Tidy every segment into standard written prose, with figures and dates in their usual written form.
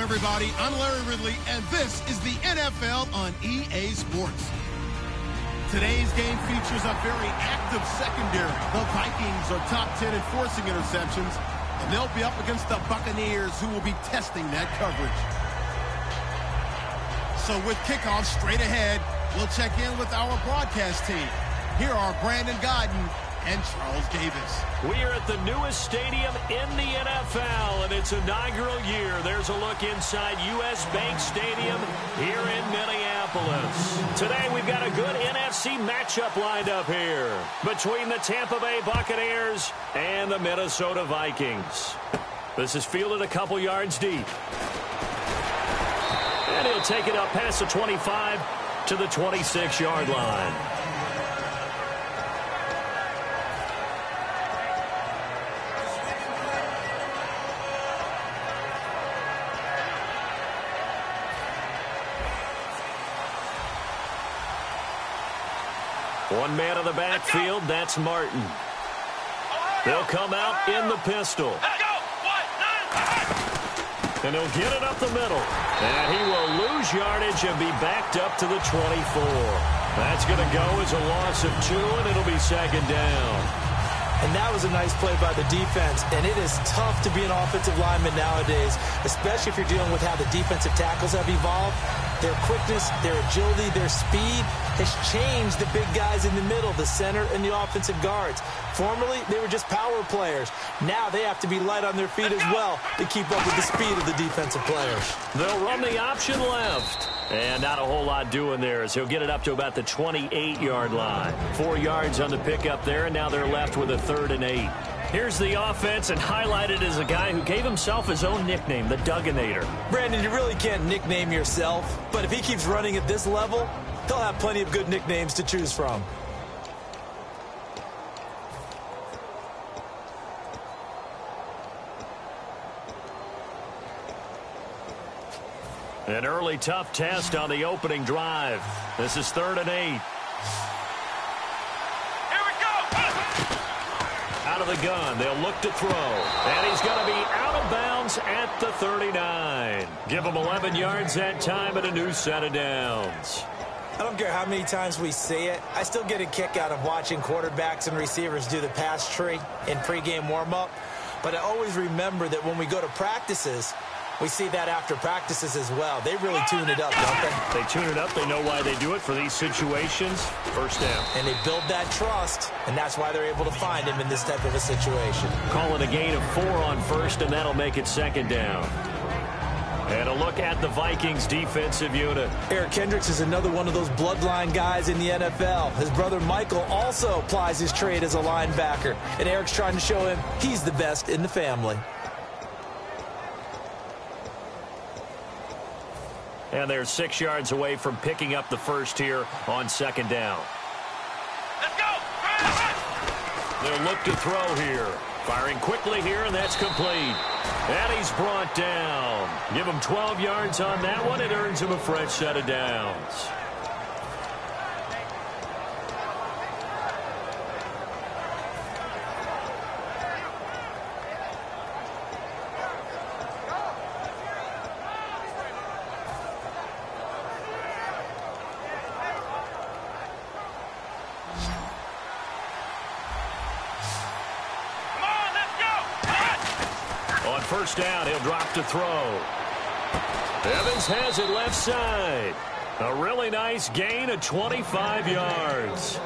everybody. I'm Larry Ridley, and this is the NFL on EA Sports. Today's game features a very active secondary. The Vikings are top 10 in forcing interceptions, and they'll be up against the Buccaneers, who will be testing that coverage. So with kickoff straight ahead, we'll check in with our broadcast team. Here are Brandon Godden and Charles Davis. We are at the newest stadium in the NFL, and its inaugural year. There's a look inside U.S. Bank Stadium here in Minneapolis. Today we've got a good NFC matchup lined up here between the Tampa Bay Buccaneers and the Minnesota Vikings. This is fielded a couple yards deep. And he'll take it up past the 25 to the 26-yard line. One man in the backfield, that's Martin. They'll come out in the pistol. And he'll get it up the middle. And he will lose yardage and be backed up to the 24. That's going to go as a loss of 2, and it'll be second down. And that was a nice play by the defense. And it is tough to be an offensive lineman nowadays, especially if you're dealing with how the defensive tackles have evolved. Their quickness, their agility, their speed has changed the big guys in the middle, the center, and the offensive guards. Formerly, they were just power players. Now they have to be light on their feet as well to keep up with the speed of the defensive players. They'll run the option left. And not a whole lot doing there as he'll get it up to about the 28-yard line. 4 yards on the pickup there, and now they're left with a 3rd and 8. Here's the offense, and highlighted as a guy who gave himself his own nickname, the Dugginator. Brandon, you really can't nickname yourself, but if he keeps running at this level, he'll have plenty of good nicknames to choose from. An early tough test on the opening drive. This is 3rd and 8. Out of the gun, they'll look to throw. And he's going to be out of bounds at the 39. Give him 11 yards that time and a new set of downs. I don't care how many times we see it. I still get a kick out of watching quarterbacks and receivers do the pass tree in pregame warm-up. But I always remember that when we go to practices, we see that after practices as well. They really tune it up, don't they? They tune it up. They know why they do it for these situations. First down. And they build that trust, and that's why they're able to find him in this type of a situation. Call it a gain of 4 on first, and that'll make it second down. And a look at the Vikings defensive unit. Eric Kendricks is another one of those bloodline guys in the NFL. His brother Michael also applies his trade as a linebacker, and Eric's trying to show him he's the best in the family. And they're 6 yards away from picking up the first here on second down. Let's go! They'll look to throw here. Firing quickly here, and that's complete. And he's brought down. Give him 12 yards on that one. It earns him a fresh set of downs. First down, he'll drop to throw. Evans has it left side. A really nice gain of 25 yards.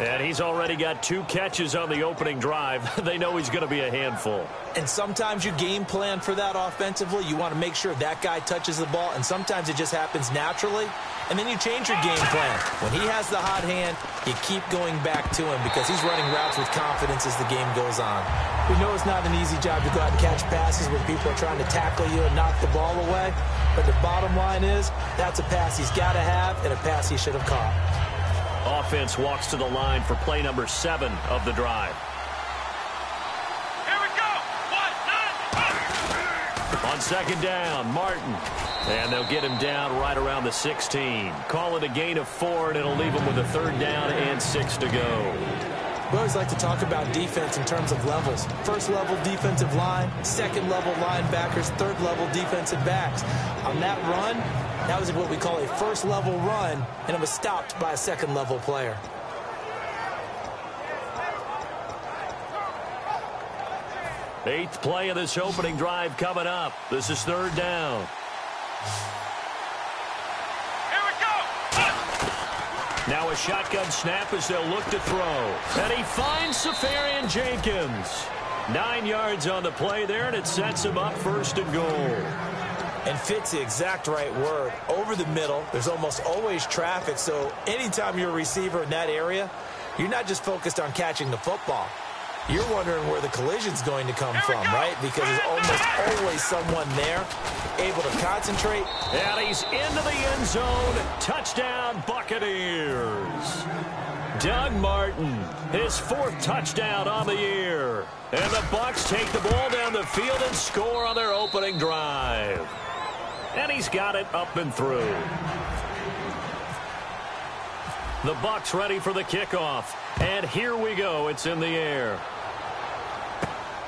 And he's already got 2 catches on the opening drive. They know he's going to be a handful. And sometimes you game plan for that offensively. You want to make sure that guy touches the ball, and sometimes it just happens naturally. And then you change your game plan. When he has the hot hand, you keep going back to him because he's running routes with confidence as the game goes on. We know it's not an easy job to go out and catch passes when people are trying to tackle you and knock the ball away. But the bottom line is, that's a pass he's got to have and a pass he should have caught. Offense walks to the line for play number 7 of the drive. Here we go! 1, 9, 1. On second down, Martin. And they'll get him down right around the 16. Call it a gain of 4, and it'll leave him with a 3rd down and 6 to go. We always like to talk about defense in terms of levels. First level defensive line, second level linebackers, third level defensive backs. On that run, that was what we call a first level run, and it was stopped by a second level player. Eighth play of this opening drive coming up. This is third down. Here we go. Now a shotgun snap as they'll look to throw. And he finds Safarian Jenkins. 9 yards on the play there, and it sets him up first and goal. And fits the exact right word. Over the middle, there's almost always traffic, so anytime you're a receiver in that area, you're not just focused on catching the football. You're wondering where the collision's going to come from, right? Because there's almost always someone there able to concentrate. And he's into the end zone. Touchdown, Buccaneers. Doug Martin, his 4th touchdown on the year. And the Bucs take the ball down the field and score on their opening drive. And he's got it up and through. The Bucs ready for the kickoff. And here we go. It's in the air.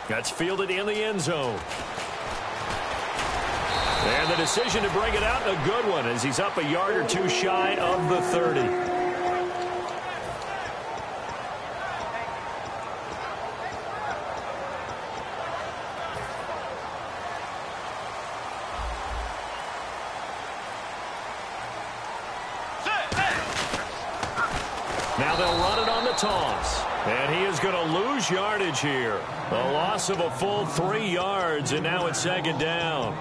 That's fielded in the end zone. And the decision to bring it out, a good one, as he's up a yard or two shy of the 30. Now they'll run it on the toss. And he is going to lose yardage here. A loss of a full 3 yards, and now it's second down.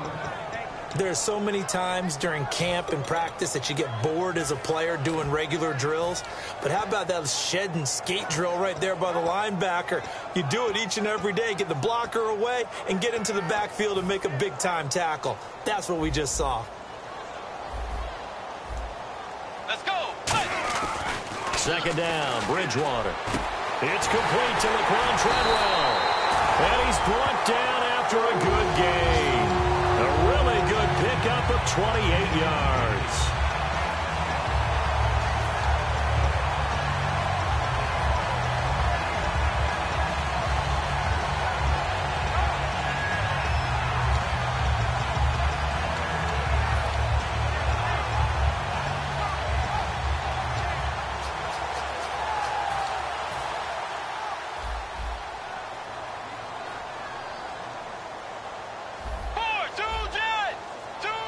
There's so many times during camp and practice that you get bored as a player doing regular drills. But how about that shed and skate drill right there by the linebacker? You do it each and every day. Get the blocker away and get into the backfield and make a big-time tackle. That's what we just saw. Let's go. Second down, Bridgewater. It's complete to Laquan Treadwell. And he's brought down after a good gain. A really good pickup of 28 yards.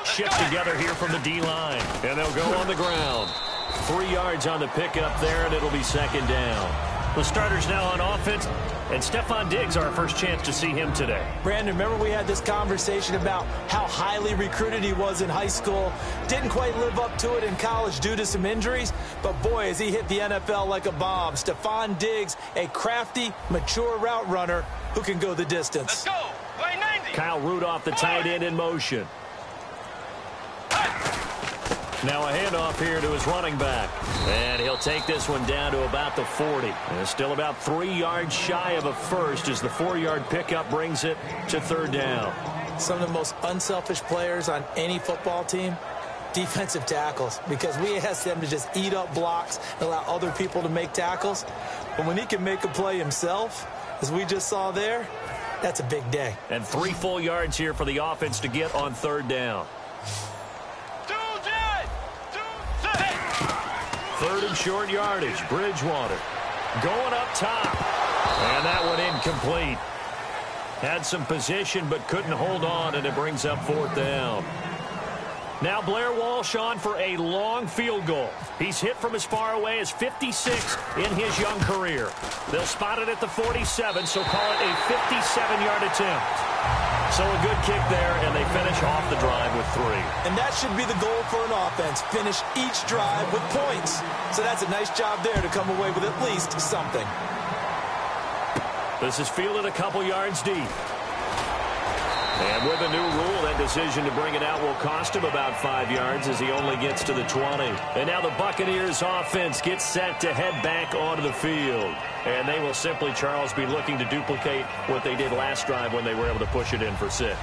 Shift together here from the D-line. And they'll go on the ground. 3 yards on the pickup there, and it'll be second down. The starters now on offense, and Stephon Diggs, our first chance to see him today. Brandon, remember we had this conversation about how highly recruited he was in high school. Didn't quite live up to it in college due to some injuries. But, boy, as he hit the NFL like a bomb. Stephon Diggs, a crafty, mature route runner who can go the distance. Let's go. Play 90. Kyle Rudolph, the tight end, in motion. Now a handoff here to his running back. And he'll take this one down to about the 40. And still about 3 yards shy of a first as the 4-yard pickup brings it to third down. Some of the most unselfish players on any football team, defensive tackles, because we ask them to just eat up blocks and allow other people to make tackles. But when he can make a play himself, as we just saw there, that's a big day. And 3 full yards here for the offense to get on third down. Third and short yardage. Bridgewater going up top. And that one incomplete. Had some position but couldn't hold on, and it brings up fourth down. Now Blair Walsh on for a long field goal. He's hit from as far away as 56 in his young career. They'll spot it at the 47, so call it a 57-yard attempt. So a good kick there, and they finish off the drive with 3. And that should be the goal for an offense. Finish each drive with points. So that's a nice job there to come away with at least something. This is fielded a couple yards deep. And with a new rule, that decision to bring it out will cost him about 5 yards as he only gets to the 20. And now the Buccaneers offense gets set to head back onto the field. And they will simply, Charles, be looking to duplicate what they did last drive when they were able to push it in for 6.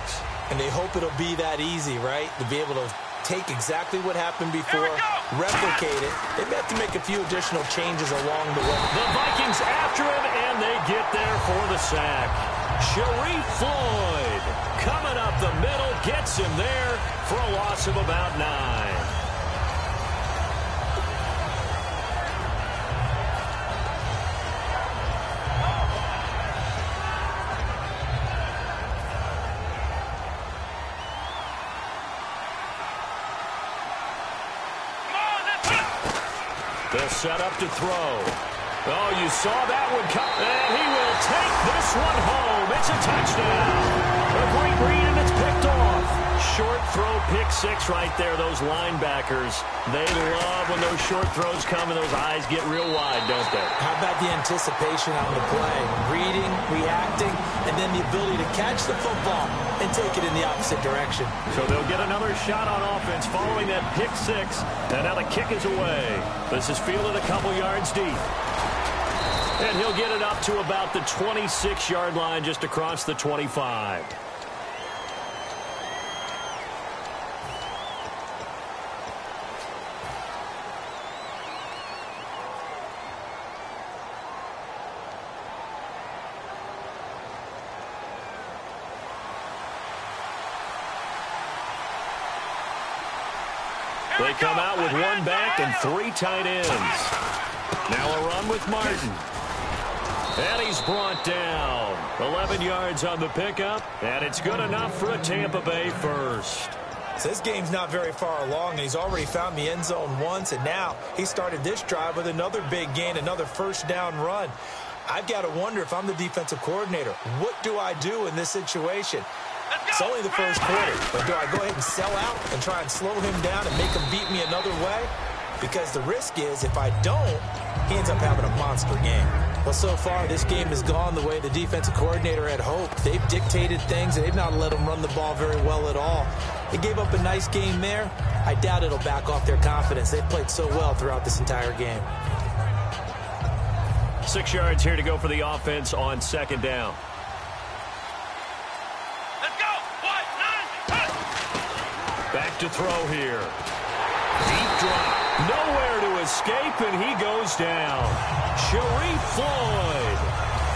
And they hope it'll be that easy, right? To be able to take exactly what happened before, replicate it. They may have to make a few additional changes along the way. The Vikings after him, and they get there for the sack. Sharif Floyd coming up the middle, gets him there for a loss of about 9. They'll set up to throw. Oh, you saw that one come. And he will take this one home. It's a touchdown. A great read, and it's picked off. Short throw, pick six right there. Those linebackers, they love when those short throws come and those eyes get real wide, don't they? How about the anticipation on the play? Reading, reacting, and then the ability to catch the football and take it in the opposite direction. So they'll get another shot on offense following that pick six. And now the kick is away. This is fielded a couple yards deep. And he'll get it up to about the 26-yard line, just across the 25. They come out with one back and 3 tight ends. Now a run with Martin. And he's brought down. 11 yards on the pickup, and it's good enough for a Tampa Bay first. So this game's not very far along, and he's already found the end zone once, and now he started this drive with another big gain, another first down run. I've got to wonder if I'm the defensive coordinator, what do I do in this situation? It's only the first quarter, but do I go ahead and sell out and try and slow him down and make him beat me another way? Because the risk is if I don't, he ends up having a monster game. Well, so far, this game has gone the way the defensive coordinator had hoped. They've dictated things, and they've not let him run the ball very well at all. They gave up a nice game there. I doubt it'll back off their confidence. They've played so well throughout this entire game. 6 yards here to go for the offense on second down. Back to throw here. Deep drop. Nowhere to escape, and he goes down. Sharif Floyd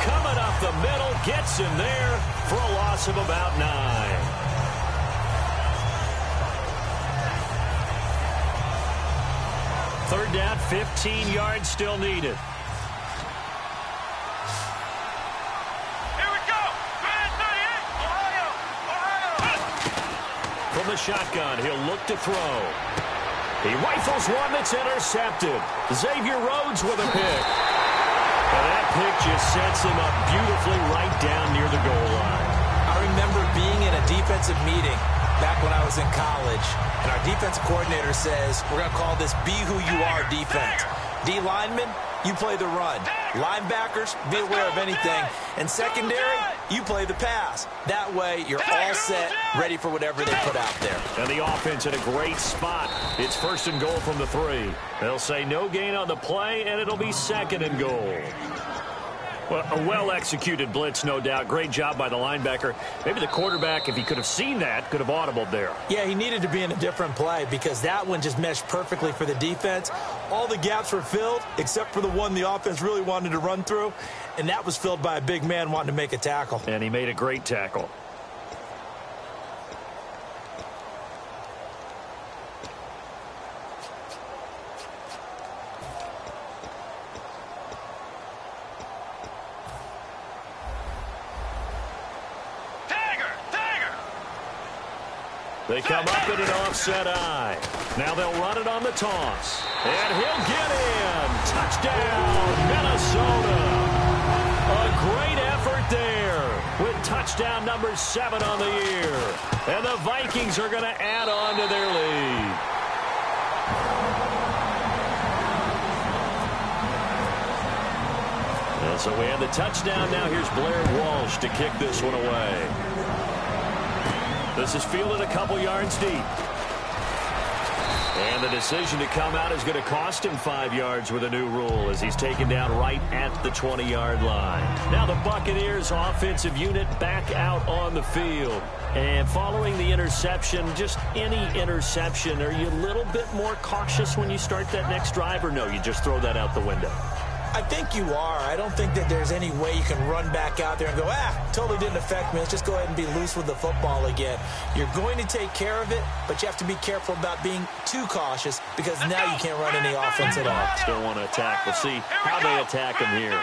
coming up the middle, gets him there for a loss of about 9. Third down, 15 yards still needed. From the shotgun, he'll look to throw. He rifles one that's intercepted. Xavier Rhodes with a pick. And that pick just sets him up beautifully right down near the goal line. I remember being in a defensive meeting back when I was in college, and our defensive coordinator says, we're going to call this Be Who You Are defense. D linemen, you play the run. Linebackers, be aware of anything. And secondary, you play the pass. That way, you're all set, ready for whatever they put out there. And the offense in a great spot. It's first and goal from the 3. They'll say no gain on the play, and it'll be second and goal. Well, a well-executed blitz, no doubt. Great job by the linebacker. Maybe the quarterback, if he could have seen that, could have audibled there. Yeah, he needed to be in a different play because that one just meshed perfectly for the defense. All the gaps were filled except for the one the offense really wanted to run through, and that was filled by a big man wanting to make a tackle. And he made a great tackle. They come up in an offset eye. Now they'll run it on the toss. And he'll get in. Touchdown, Minnesota. A great effort there with touchdown number 7 on the year. And the Vikings are going to add on to their lead. And so we have the touchdown. Now here's Blair Walsh to kick this one away. This is fielded a couple yards deep. And the decision to come out is going to cost him 5 yards with a new rule as he's taken down right at the 20-yard line. Now the Buccaneers offensive unit back out on the field. And following the interception, just any interception, are you a little bit more cautious when you start that next drive, or no, you just throw that out the window? I think you are. I don't think that there's any way you can run back out there and go, totally didn't affect me. Let's just go ahead and be loose with the football again. You're going to take care of it, but you have to be careful about being too cautious because now you can't run any offense at all. Still want to attack. We'll see how they attack him here.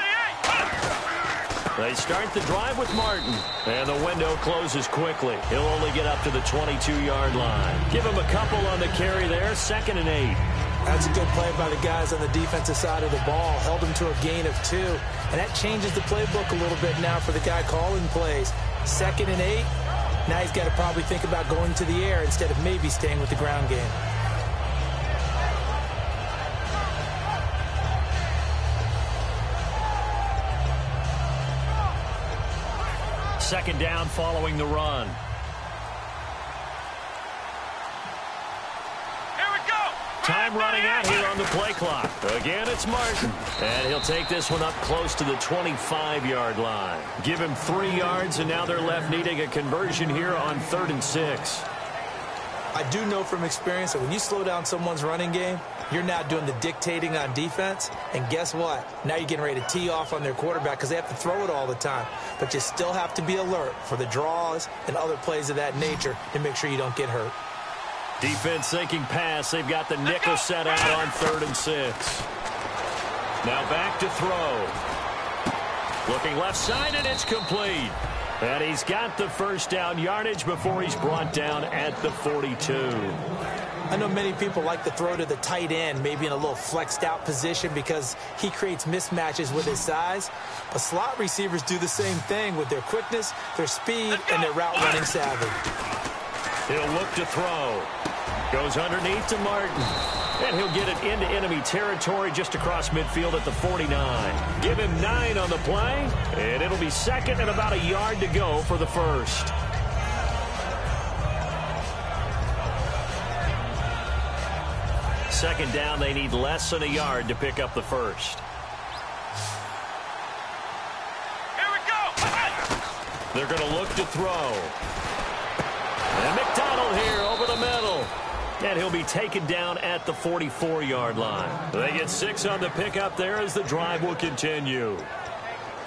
They start the drive with Martin, and the window closes quickly. He'll only get up to the 22-yard line. Give him a couple on the carry there, 2nd and 8. That's a good play by the guys on the defensive side of the ball. Held him to a gain of 2. And that changes the playbook a little bit now for the guy calling plays. 2nd and 8. Now he's got to probably think about going to the air instead of maybe staying with the ground game. Second down following the run. Time running out here on the play clock. Again, it's Martin. And he'll take this one up close to the 25-yard line. Give him 3 yards, and now they're left needing a conversion here on 3rd and 6. I do know from experience that when you slow down someone's running game, you're now doing the dictating on defense. And guess what? Now you're getting ready to tee off on their quarterback because they have to throw it all the time. But you still have to be alert for the draws and other plays of that nature to make sure you don't get hurt. Defense thinking pass. They've got the nickel set out on 3rd and 6. Now back to throw. Looking left side, and it's complete. And he's got the first down yardage before he's brought down at the 42. I know many people like to throw to the tight end, maybe in a little flexed out position because he creates mismatches with his size. But slot receivers do the same thing with their quickness, their speed, and their route running savvy. He'll look to throw. Goes underneath to Martin. And he'll get it into enemy territory just across midfield at the 49. Give him 9 on the play. And it'll be 2nd and about a yard to go for the first. Second down, they need less than a yard to pick up the first. Here we go. They're going to look to throw. And McDonald here over the middle. And he'll be taken down at the 44-yard line. They get 6 on the pickup there as the drive will continue.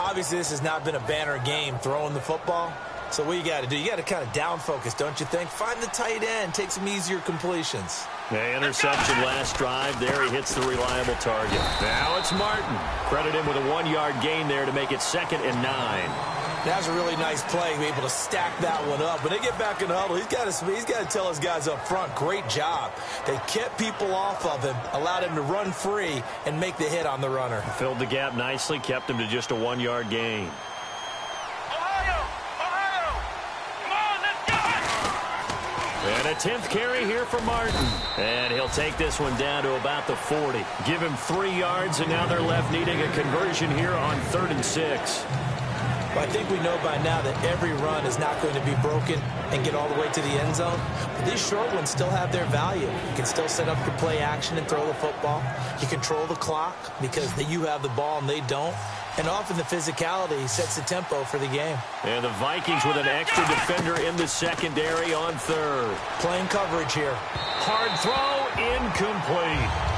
Obviously, this has not been a banner game throwing the football. So what you got to do, you got to kind of down focus, don't you think? Find the tight end, take some easier completions. The interception last drive. There he hits the reliable target. Now it's Martin. Credit him with a 1-yard gain there to make it 2nd and 9. That was a really nice play, be able to stack that one up. When they get back in the huddle, he's got to tell his guys up front, great job. They kept people off of him, allowed him to run free and make the hit on the runner. Filled the gap nicely, kept him to just a 1-yard gain. Ohio! Come on, let's go! And a 10th carry here for Martin. And he'll take this one down to about the 40. Give him 3 yards, and now they're left needing a conversion here on 3rd and 6. Well, I think we know by now that every run is not going to be broken and get all the way to the end zone. But these short ones still have their value. You can still set up your play action and throw the football. You control the clock because you have the ball and they don't. And often the physicality sets the tempo for the game. And the Vikings with an extra defender in the secondary on 3rd. Playing coverage here. Hard throw, incomplete.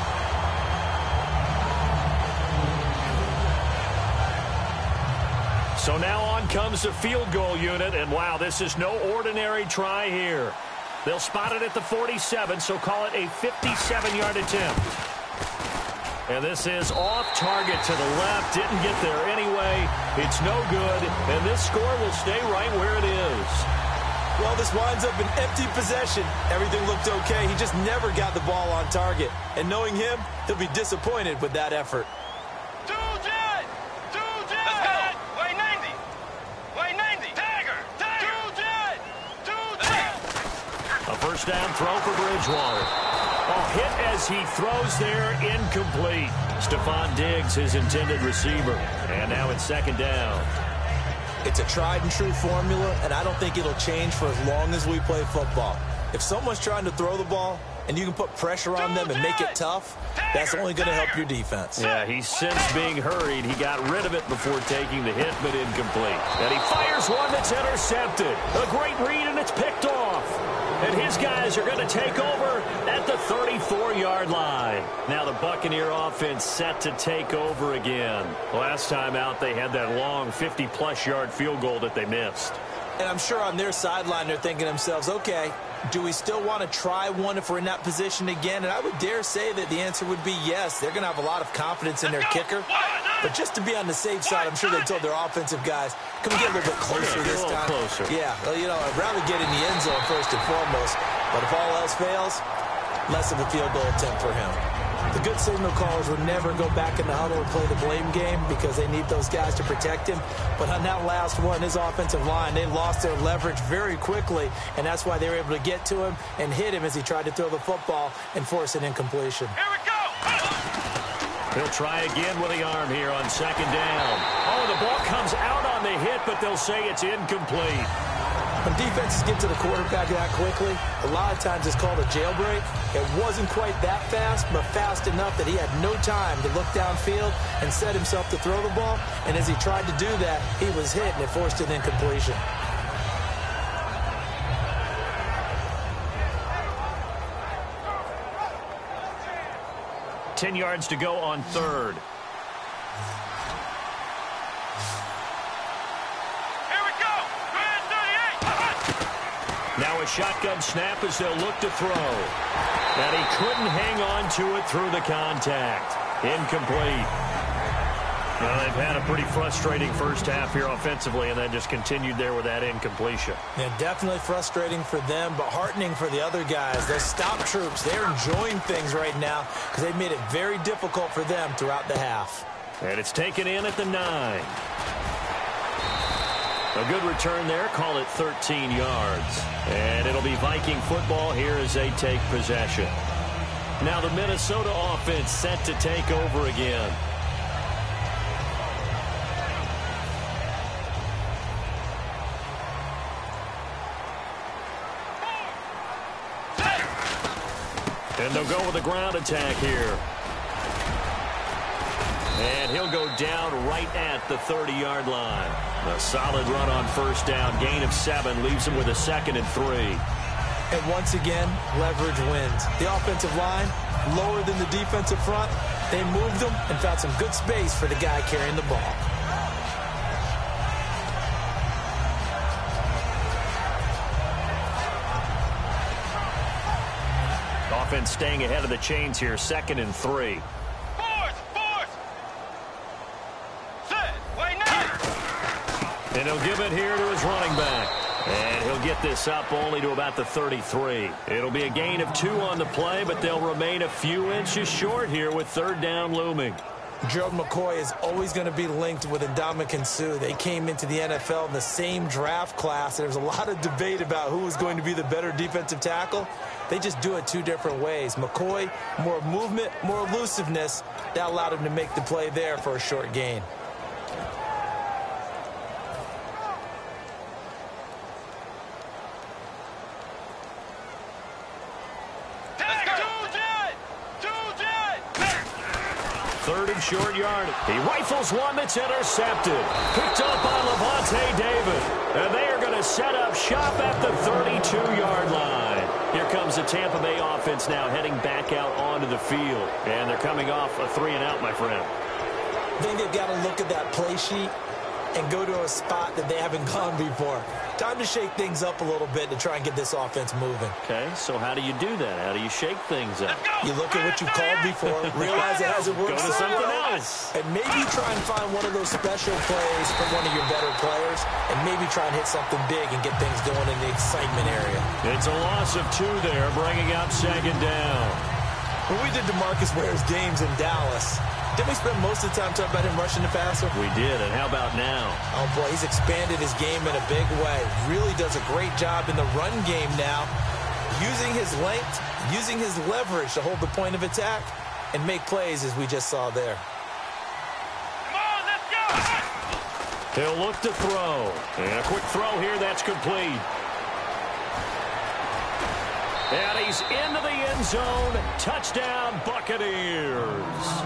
So now on comes the field goal unit, and wow, this is no ordinary try here. They'll spot it at the 47, so call it a 57-yard attempt. And this is off target to the left, didn't get there anyway. It's no good, and this score will stay right where it is. Well, this winds up an empty possession. Everything looked okay. He just never got the ball on target. And knowing him, he'll be disappointed with that effort. First down throw for Bridgewater. A hit as he throws there, incomplete. Stephon Diggs, his intended receiver. And now it's 2nd down. It's a tried and true formula, and I don't think it'll change for as long as we play football. If someone's trying to throw the ball, and you can put pressure on them and make it tough, that's only going to help your defense. Yeah, he sensed being hurried. He got rid of it before taking the hit, but incomplete. And he fires one that's intercepted. A great read, and it's picked off. And his guys are going to take over at the 34-yard line. Now the Buccaneer offense set to take over again. Last time out, they had that long 50-plus yard field goal that they missed. And I'm sure on their sideline they're thinking to themselves, okay, do we still want to try one if we're in that position again? And I would dare say that the answer would be yes. They're going to have a lot of confidence in their kicker. But just to be on the safe side, I'm sure they told their offensive guys, can we get a little bit closer this time? Closer. Yeah, well, you know, I'd rather get in the end zone first and foremost. But if all else fails, less of a field goal attempt for him. The good signal callers would never go back in the huddle and play the blame game because they need those guys to protect him. But on that last one, his offensive line, they lost their leverage very quickly, and that's why they were able to get to him and hit him as he tried to throw the football and force an incompletion. Here we go. He'll try again with the arm here on second down. Oh, the ball comes out on the hit, but they'll say it's incomplete. When defenses get to the quarterback that quickly, a lot of times it's called a jailbreak. It wasn't quite that fast, but fast enough that he had no time to look downfield and set himself to throw the ball. And as he tried to do that, he was hit, and it forced an incompletion. Ten yards to go on third. Now a shotgun snap as they'll look to throw. And he couldn't hang on to it through the contact. Incomplete. Well, they've had a pretty frustrating first half here offensively, and then just continued there with that incompletion. Yeah, definitely frustrating for them, but heartening for the other guys. Those stop troops, they're enjoying things right now because they've made it very difficult for them throughout the half. And it's taken in at the 9. A good return there. Call it 13 yards. And it'll be Viking football here as they take possession. Now the Minnesota offense set to take over again. And they'll go with a ground attack here. And he'll go down right at the 30-yard line. A solid run on first down. Gain of 7 leaves him with a 2nd and 3. And once again, leverage wins. The offensive line, lower than the defensive front. They moved them and found some good space for the guy carrying the ball. Offense staying ahead of the chains here. 2nd and 3. And he'll give it here to his running back. And he'll get this up only to about the 33. It'll be a gain of 2 on the play, but they'll remain a few inches short here with third down looming. Gerald McCoy is always going to be linked with Ndamukong Suh. They came into the NFL in the same draft class. There was a lot of debate about who was going to be the better defensive tackle. They just do it 2 different ways. McCoy, more movement, more elusiveness. That allowed him to make the play there for a short gain. Third and short yard. He rifles one that's intercepted. Picked up by Levante David. And they are going to set up shop at the 32-yard line. Here comes the Tampa Bay offense now heading back out onto the field. And they're coming off a 3-and-out, my friend. I think they've got to look at that play sheet and go to a spot that they haven't gone before. Time to shake things up a little bit to try and get this offense moving. Okay, so how do you do that? How do you shake things up? You look at what you called before, realize it hasn't worked Go to so something well, else. and maybe try and find one of those special plays from one of your better players, and maybe try and hit something big and get things going in the excitement area. It's a loss of 2 there, bringing up second down. When we did DeMarcus Ware's games in Dallas, didn't we spend most of the time talking about him rushing the passer? We did, and how about now? Oh, boy, he's expanded his game in a big way. Really does a great job in the run game now, using his length, using his leverage to hold the point of attack and make plays as we just saw there. Come on, let's go! He'll look to throw. And a quick throw here, that's complete. And he's into the end zone. Touchdown, Buccaneers.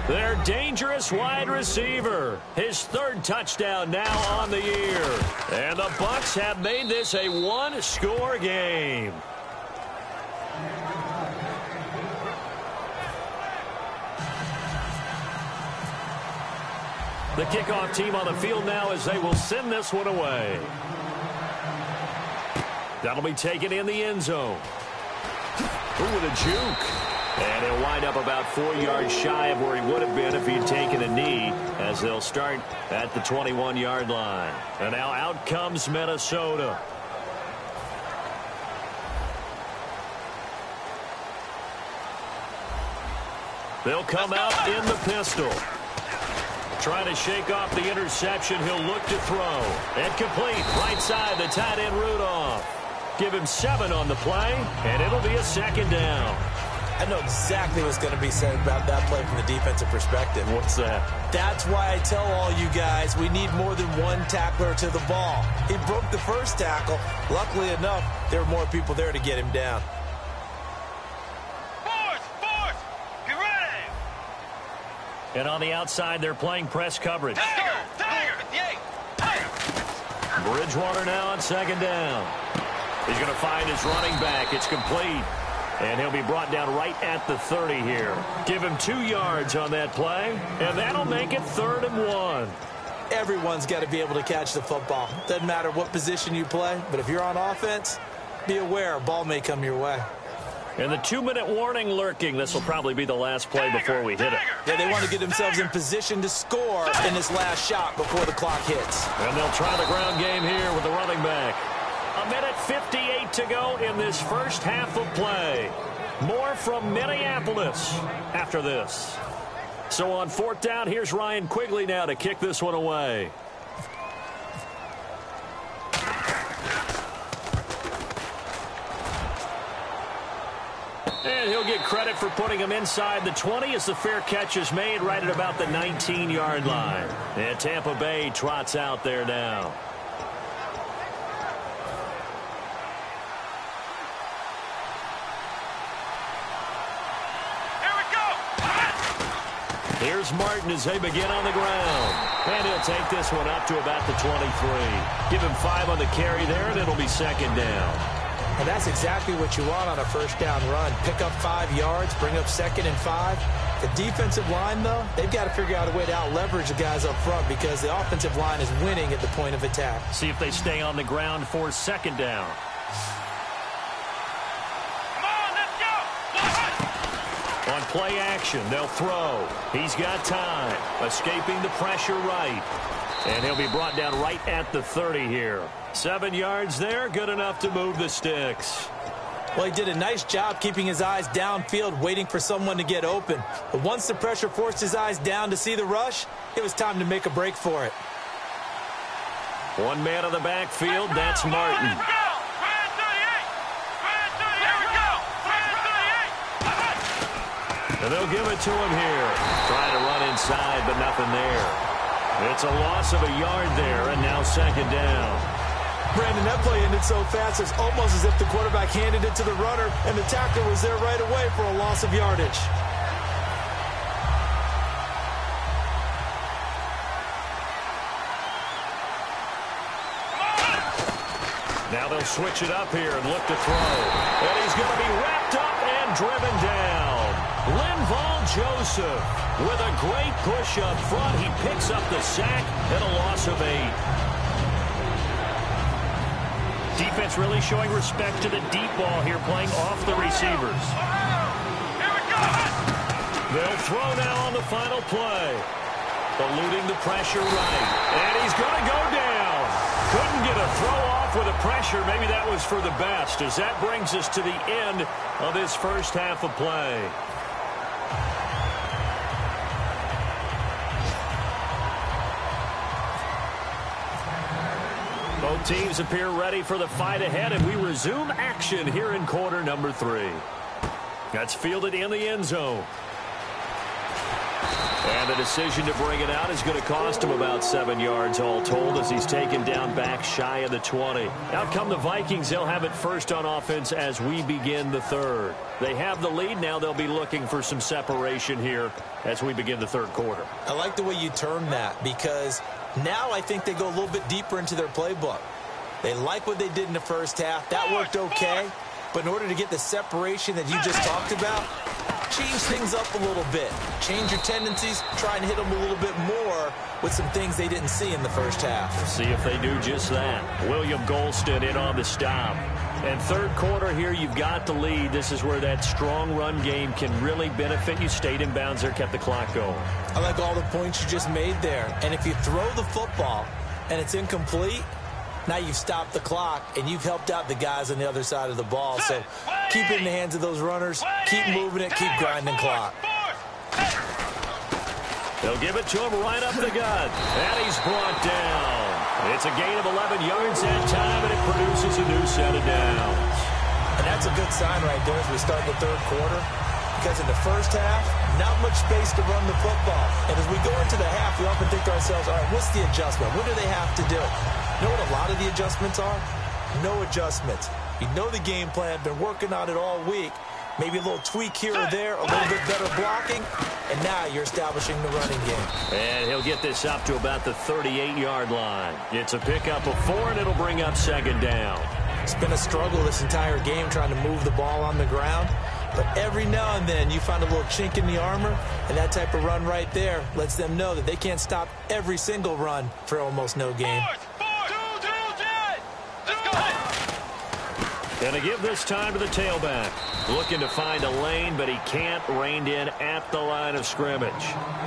Their dangerous wide receiver. His third touchdown now on the year. And the Bucs have made this a one-score game. The kickoff team on the field now as they will send this one away. That'll be taken in the end zone. Ooh, with a juke. And he'll wind up about 4 yards shy of where he would have been if he'd taken a knee, as they'll start at the 21-yard line. And now out comes Minnesota. They'll come out in the pistol. Trying to shake off the interception. He'll look to throw. And complete. Right side, the tight end Rudolph. Give him 7 on the play, and it'll be a second down. I know exactly what's going to be said about that play from the defensive perspective. What's that? That's why I tell all you guys we need more than one tackler to the ball. He broke the first tackle. Luckily enough, there were more people there to get him down. Force, get ready. And on the outside, they're playing press coverage. Tiger, yay. Bridgewater now on second down. He's going to find his running back. It's complete. And he'll be brought down right at the 30 here. Give him 2 yards on that play, and that'll make it 3rd and 1. Everyone's got to be able to catch the football. Doesn't matter what position you play, but if you're on offense, be aware a ball may come your way. And the 2-minute warning lurking. This will probably be the last play before we hit it. Yeah, they want to get themselves in position to score in this last shot before the clock hits. And they'll try the ground game here with the running back. 1:58 to go in this first half of play. More from Minneapolis after this. So on 4th down, here's Ryan Quigley now to kick this one away. And he'll get credit for putting him inside the 20 as the fair catch is made right at about the 19-yard line. And Tampa Bay trots out there now. Here's Martin as they begin on the ground. And he'll take this one up to about the 23. Give him 5 on the carry there, and it'll be second down. And that's exactly what you want on a first down run. Pick up 5 yards, bring up 2nd and 5. The defensive line, though, they've got to figure out a way to out-leverage the guys up front because the offensive line is winning at the point of attack. See if they stay on the ground for second down. On play action, they'll throw. He's got time. Escaping the pressure right. And he'll be brought down right at the 30 here. 7 yards there, good enough to move the sticks. Well, he did a nice job keeping his eyes downfield, waiting for someone to get open. But once the pressure forced his eyes down to see the rush, it was time to make a break for it. One man on the backfield, that's Martin. And they'll give it to him here. Trying to run inside, but nothing there. It's a loss of a yard there, and now second down. Brandon, that play ended so fast, it's almost as if the quarterback handed it to the runner, and the tackler was there right away for a loss of yardage. Now they'll switch it up here and look to throw. And he's going to be wrapped up and driven down. Linval Joseph with a great push up front. He picks up the sack and a loss of 8. Defense really showing respect to the deep ball here, playing off the receivers. They'll throw now on the final play. Eluding the pressure right. And he's going to go down. Couldn't get a throw off with the pressure. Maybe that was for the best, as that brings us to the end of this first half of play. Both teams appear ready for the fight ahead, and we resume action here in quarter number 3. That's fielded in the end zone. And the decision to bring it out is going to cost him about 7 yards all told as he's taken down back shy of the 20. Out come the Vikings. They'll have it first on offense as we begin the third. They have the lead. Now they'll be looking for some separation here as we begin the third quarter. I like the way you term that because now I think they go a little bit deeper into their playbook. They like what they did in the first half. That worked okay. But in order to get the separation that you just talked about, change things up a little bit. Change your tendencies. Try and hit them a little bit more with some things they didn't see in the first half. See if they do just that. William Golston in on the stop. And third quarter here, you've got the lead. This is where that strong run game can really benefit you. Stayed in bounds there, kept the clock going. I like all the points you just made there. And if you throw the football and it's incomplete, now you've stopped the clock, and you've helped out the guys on the other side of the ball. So keep it in the hands of those runners. Keep moving it. Keep grinding clock. They'll give it to him right up the gut. And he's brought down. It's a gain of 11 yards that time, and it produces a new set of downs. And that's a good sign right there as we start the third quarter. Because in the first half, not much space to run the football. And as we go into the half, we often think to ourselves, all right, what's the adjustment? What do they have to do? You know what a lot of the adjustments are? No adjustments. You know the game plan, been working on it all week. Maybe a little tweak here or there, a little bit better blocking, and now you're establishing the running game. And he'll get this up to about the 38-yard line. It's a pickup of 4, and it'll bring up second down. It's been a struggle this entire game trying to move the ball on the ground. But every now and then you find a little chink in the armor, and that type of run right there lets them know that they can't stop every single run for almost no gain. Going to give this time to the tailback. Looking to find a lane, but he can't. Reined in at the line of scrimmage.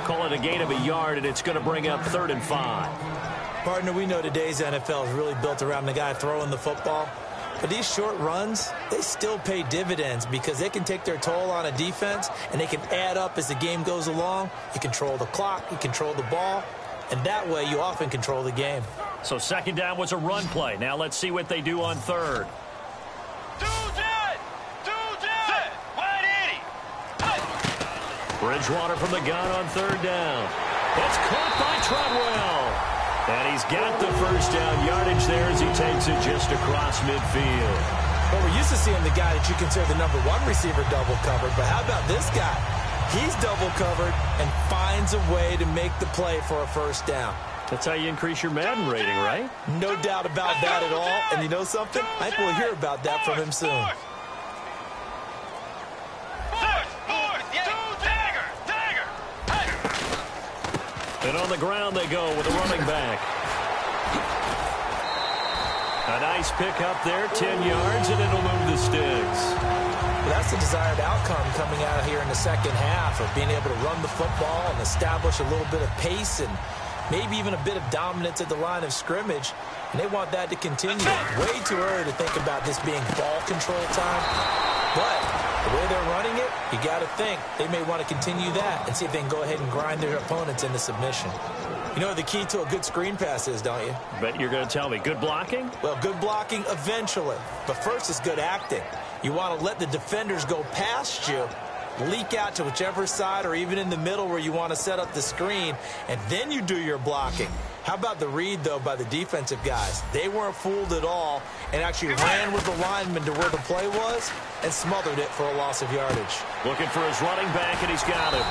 Call it a gain of a yard, and it's going to bring up 3rd and 5. Partner, we know today's NFL is really built around the guy throwing the football. But these short runs, they still pay dividends because they can take their toll on a defense, and they can add up as the game goes along. You control the clock, you control the ball, and that way you often control the game. So second down was a run play. Now let's see what they do on third. Bridgewater from the gun on third down. It's caught by Treadwell. And he's got the first down yardage there as he takes it just across midfield. Well, we're used to seeing the guy that you consider the #1 receiver double covered. But how about this guy? He's double covered and finds a way to make the play for a first down. That's how you increase your Madden rating, right? No doubt about that at all. And you know something? I think we'll hear about that from him soon. And on the ground they go with a running back. A nice pickup there, 10 yards, and it'll move the sticks. Well, that's the desired outcome coming out here in the second half of being able to run the football and establish a little bit of pace and maybe even a bit of dominance at the line of scrimmage. And they want that to continue. Way too early to think about this being ball control time. But the way they're running it, you got to think they may want to continue that and see if they can go ahead and grind their opponents into submission. You know what the key to a good screen pass is, don't you? Bet you're going to tell me. Good blocking? Well, good blocking eventually. But first is good acting. You want to let the defenders go past you, leak out to whichever side or even in the middle where you want to set up the screen, and then you do your blocking. How about the read, though, by the defensive guys? They weren't fooled at all and actually ran with the lineman to where the play was and smothered it for a loss of yardage. Looking for his running back, and he's got him.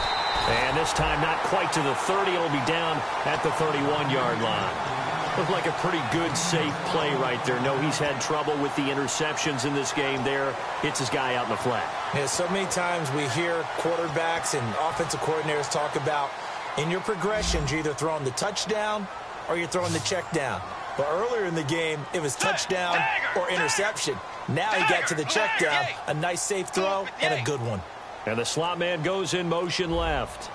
And this time not quite to the 30. It'll be down at the 31-yard line. Looked like a pretty good, safe play right there. No, he's had trouble with the interceptions in this game there. Hits his guy out in the flat. Yeah, so many times we hear quarterbacks and offensive coordinators talk about in your progressions, you're either throwing the touchdown or you're throwing the check down. But earlier in the game, it was touchdown or interception. Now he got to the check down, a nice safe throw, and a good one. And the slot man goes in motion left.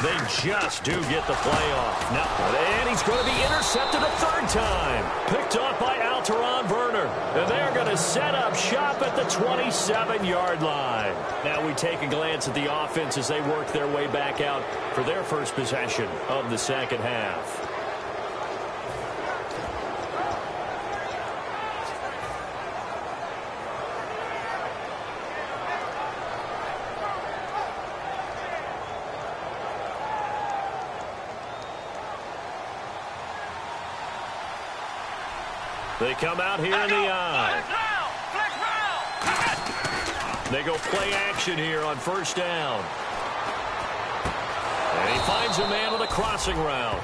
They just do get the play off. Now, and he's going to be intercepted a third time. Picked off by Alteron Werner. And they're going to set up shop at the 27-yard line. Now we take a glance at the offense as they work their way back out for their first possession of the second half. They come out here in the I. They go play action here on first down. And he finds a man with a crossing route.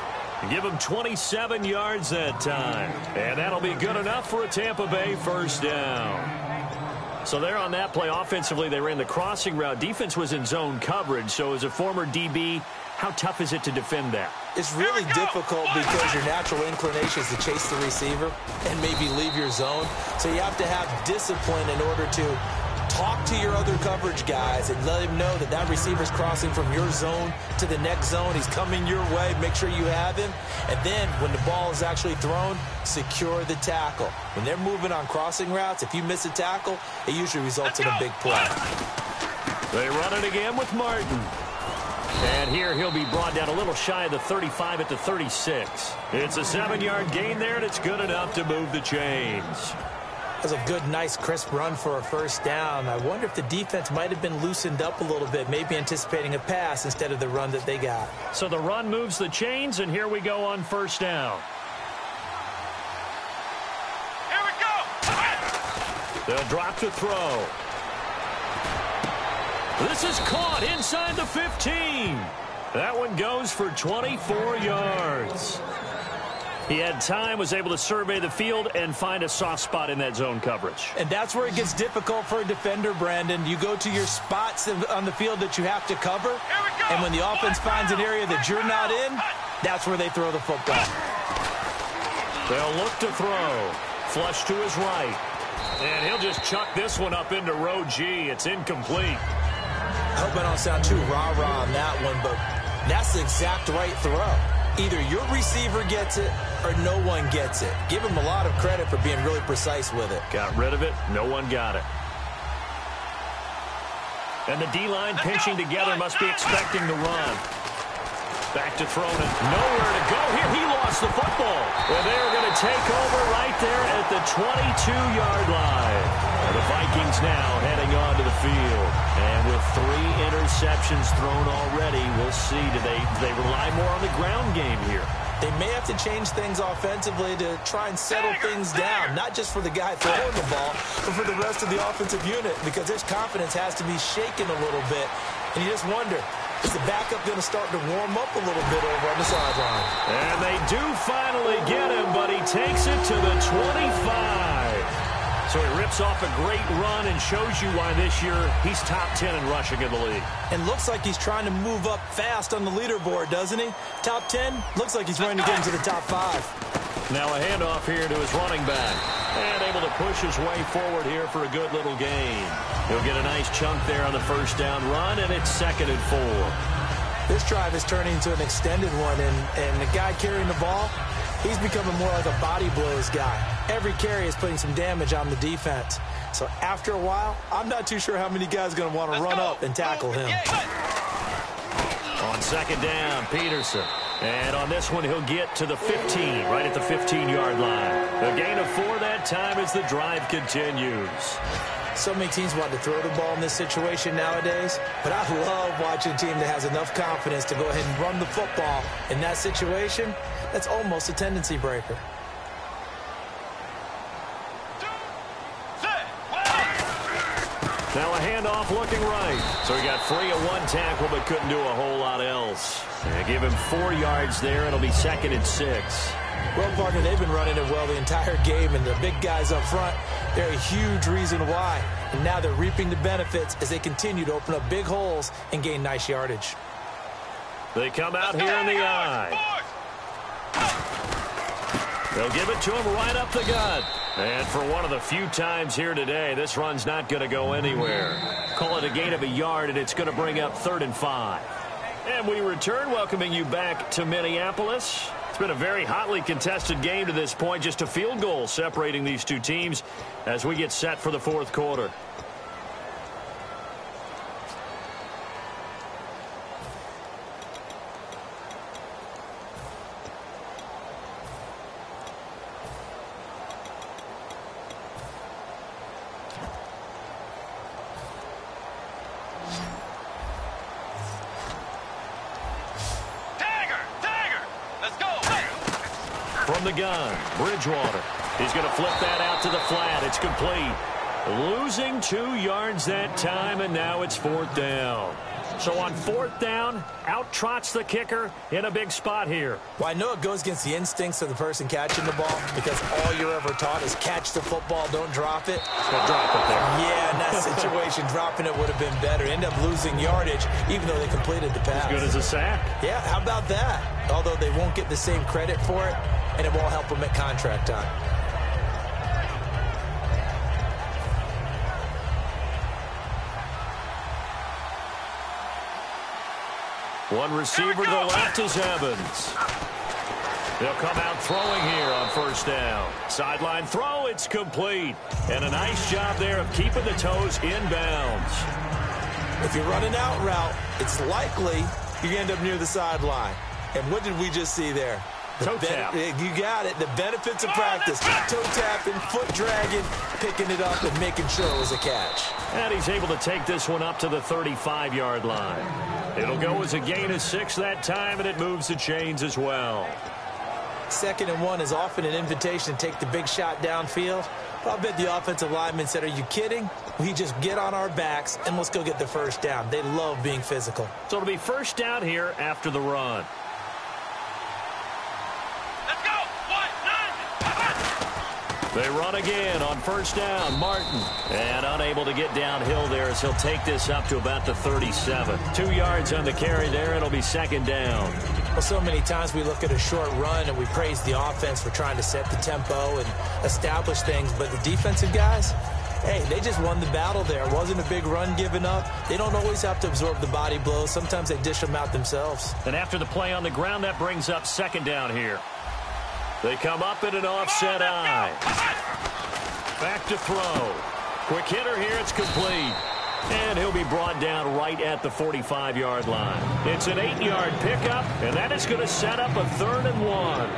Give him 27 yards that time. And that'll be good enough for a Tampa Bay first down. So there on that play, offensively, they ran the crossing route. Defense was in zone coverage. So as a former DB, how tough is it to defend that? It's really difficult because your natural inclination is to chase the receiver and maybe leave your zone. So you have to have discipline in order to talk to your other coverage guys and let him know that that receiver's crossing from your zone to the next zone. He's coming your way. Make sure you have him. And then when the ball is actually thrown, secure the tackle. When they're moving on crossing routes, if you miss a tackle, it usually results in a big play. They run it again with Martin. And here he'll be brought down a little shy of the 35 at the 36. It's a 7-yard gain there, and it's good enough to move the chains. That's a good, nice, crisp run for a first down. I wonder if the defense might have been loosened up a little bit, maybe anticipating a pass instead of the run that they got. So the run moves the chains, and here we go on first down. Here we go. They'll drop to throw. This is caught inside the 15. That one goes for 24 yards. He had time, was able to survey the field and find a soft spot in that zone coverage. And that's where it gets difficult for a defender, Brandon. You go to your spots on the field that you have to cover, and when the offense finds an area that you're not in, that's where they throw the football. They'll look to throw. Flush to his right. And he'll just chuck this one up into row G. It's incomplete. I hope I don't sound too rah-rah on that one, but that's the exact right throw. Either your receiver gets it or no one gets it. Give him a lot of credit for being really precise with it. Got rid of it. No one got it. And the D-line pinching together must be expecting the run. Back to throw it. Nowhere to go here. He lost the football. Well, they're going to take over right there at the 22-yard line. And the Vikings now heading on to the field. And with 3 interceptions thrown already, we'll see. Do they rely more on the ground game here? They may have to change things offensively to try and settle things down, not just for the guy throwing the ball, but for the rest of the offensive unit, because his confidence has to be shaken a little bit. And you just wonder, is the backup going to start to warm up a little bit over on the sideline? And they do finally get him, but he takes it to the 25. So he rips off a great run and shows you why this year he's top 10 in rushing in the league. And looks like he's trying to move up fast on the leaderboard, doesn't he? Top 10, looks like he's trying to get into the top 5. Now a handoff here to his running back. And able to push his way forward here for a good little gain. He'll get a nice chunk there on the first down run, and it's 2nd and 4. This drive is turning into an extended one, and the guy carrying the ball, he's becoming more like a body blows guy. Every carry is putting some damage on the defense. So after a while, I'm not too sure how many guys are going to want to run up and tackle him. On 2nd down, Peterson. And on this one, he'll get to the 15, right at the 15-yard line. A gain of 4 that time as the drive continues. So many teams want to throw the ball in this situation nowadays, but I love watching a team that has enough confidence to go ahead and run the football in that situation. That's almost a tendency breaker. Now a handoff looking right. So he got free of 1 tackle but couldn't do a whole lot else. And give him 4 yards there. It'll be 2nd and 6. Well, partner, they've been running it well the entire game, and the big guys up front, they're a huge reason why. And now they're reaping the benefits as they continue to open up big holes and gain nice yardage. They come out here in the I. They'll give it to him right up the gut. And for one of the few times here today, this run's not going to go anywhere. Call it a gain of a yard, and it's going to bring up 3rd and 5. And we return, welcoming you back to Minneapolis. It's been a very hotly contested game to this point. Just a field goal separating these two teams as we get set for the 4th quarter. Let's go. From the gun, Bridgewater. He's going to flip that out to the flat. It's complete. Losing 2 yards that time, and now it's 4th down. So on 4th down, out trots the kicker in a big spot here. Well, I know it goes against the instincts of the person catching the ball because all you're ever taught is catch the football, don't drop it. He'll drop it there. Yeah, in that situation, dropping it would have been better. End up losing yardage, even though they completed the pass. As good as a sack. Yeah, how about that? Although they won't get the same credit for it, and it won't help them at contract time. One receiver to the left is Evans. They'll come out throwing here on 1st down. Sideline throw, it's complete. And a nice job there of keeping the toes inbounds. If you run an out route, it's likely you end up near the sideline. And what did we just see there? Toe tap. You got it. The benefits of practice. Toe tapping, foot dragging, picking it up, and making sure it was a catch. And he's able to take this one up to the 35-yard line. It'll go as a gain of 6 that time, and it moves the chains as well. 2nd and 1 is often an invitation to take the big shot downfield. But I bet the offensive lineman said, are you kidding? We just get on our backs, and let's go get the 1st down. They love being physical. So it'll be 1st down here after the run. They run again on 1st down. Martin. And unable to get downhill there as he'll take this up to about the 37. 2 yards on the carry there. It'll be 2nd down. Well, so many times we look at a short run and we praise the offense for trying to set the tempo and establish things. But the defensive guys, hey, they just won the battle there. It wasn't a big run given up. They don't always have to absorb the body blows. Sometimes they dish them out themselves. And after the play on the ground, that brings up 2nd down here. They come up in an offset eye. Back to throw. Quick hitter here. It's complete. And he'll be brought down right at the 45-yard line. It's an 8-yard pickup, and that is going to set up a 3rd and 1.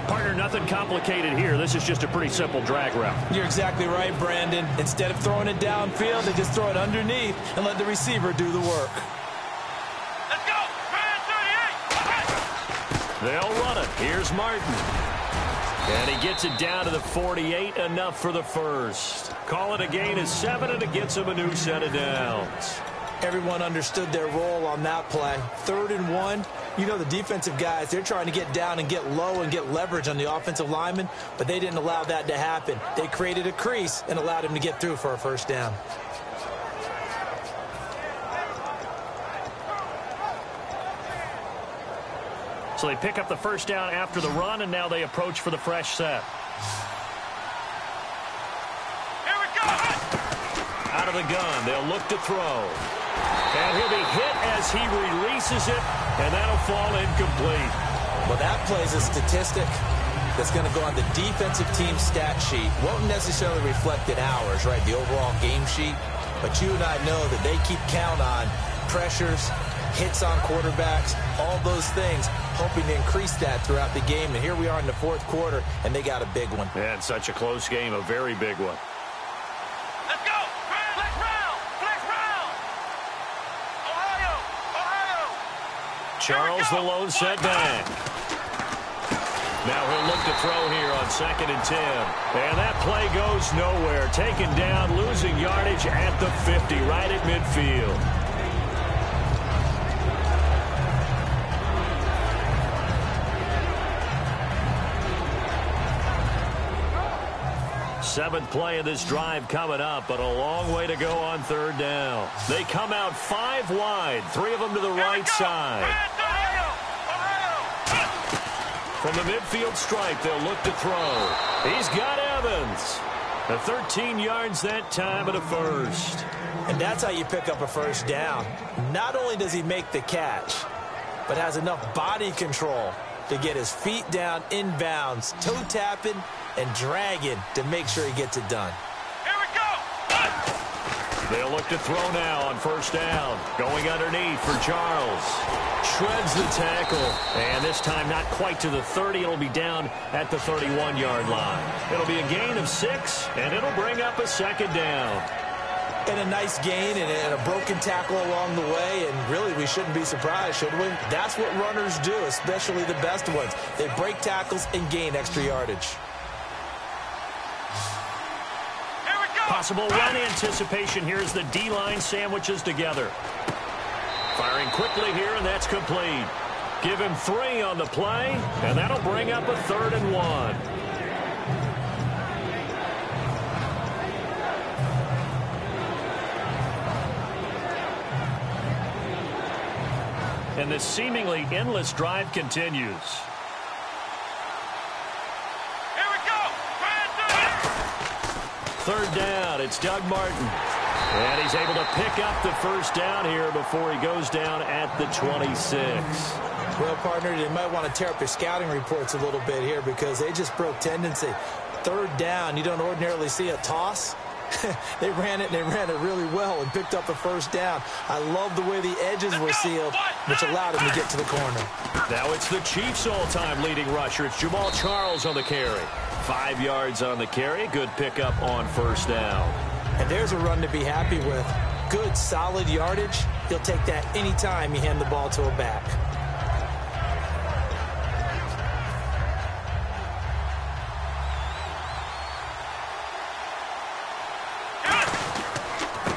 Partner, nothing complicated here. This is just a pretty simple drag route. You're exactly right, Brandon. Instead of throwing it downfield, they just throw it underneath and let the receiver do the work. Let's go! They'll run it. Here's Martin. And he gets it down to the 48, enough for the 1st. Call it a gain of 7, and it gets him a new set of downs. Everyone understood their role on that play. 3rd and 1. You know, the defensive guys, they're trying to get down and get low and get leverage on the offensive lineman, but they didn't allow that to happen. They created a crease and allowed him to get through for a 1st down. So they pick up the 1st down after the run, and now they approach for the fresh set. Here we go! Out of the gun, they'll look to throw. And he'll be hit as he releases it, and that'll fall incomplete. Well, that plays a statistic that's going to go on the defensive team stat sheet. Won't necessarily reflect in ours, right, the overall game sheet. But you and I know that they keep count on pressures, hits on quarterbacks, all those things, hoping to increase that throughout the game. And here we are in the 4th quarter, and they got a big one. And such a close game, a very big one. Let's go! Flex round! Flex round! Ohio! Ohio! Charles the lone setback. Now he'll look to throw here on 2nd and 10. And that play goes nowhere. Taken down, losing yardage at the 50, right at midfield. Seventh play of this drive coming up, but a long way to go on 3rd down. They come out 5 wide, 3 of them to the right side. From the midfield stripe, they'll look to throw. He's got Evans. The 13 yards that time at a 1st. And that's how you pick up a 1st down. Not only does he make the catch, but has enough body control to get his feet down inbounds, toe tapping and dragging to make sure he gets it done. Here we go! They'll look to throw now on 1st down. Going underneath for Charles. Shreds the tackle. And this time not quite to the 30. It'll be down at the 31-yard line. It'll be a gain of 6, and it'll bring up a 2nd down. And a nice gain and a broken tackle along the way, and really we shouldn't be surprised, should we? That's what runners do, especially the best ones. They break tackles and gain extra yardage. Possible run anticipation here as the D-line sandwiches together. Firing quickly here, and that's complete. Give him 3 on the play, and that'll bring up a 3rd and 1. And this seemingly endless drive continues. Here we go. 3rd down, it's Doug Martin. And he's able to pick up the 1st down here before he goes down at the 26. Well, partner, they might want to tear up their scouting reports a little bit here because they just broke tendency. 3rd down, you don't ordinarily see a toss. They ran it really well and picked up the 1st down. I love the way the edges were sealed, which allowed him to get to the corner. Now it's the Chiefs' all-time leading rusher. It's Jamal Charles on the carry. 5 yards on the carry. Good pickup on 1st down. And there's a run to be happy with. Good, solid yardage. He'll take that anytime you hand the ball to a back.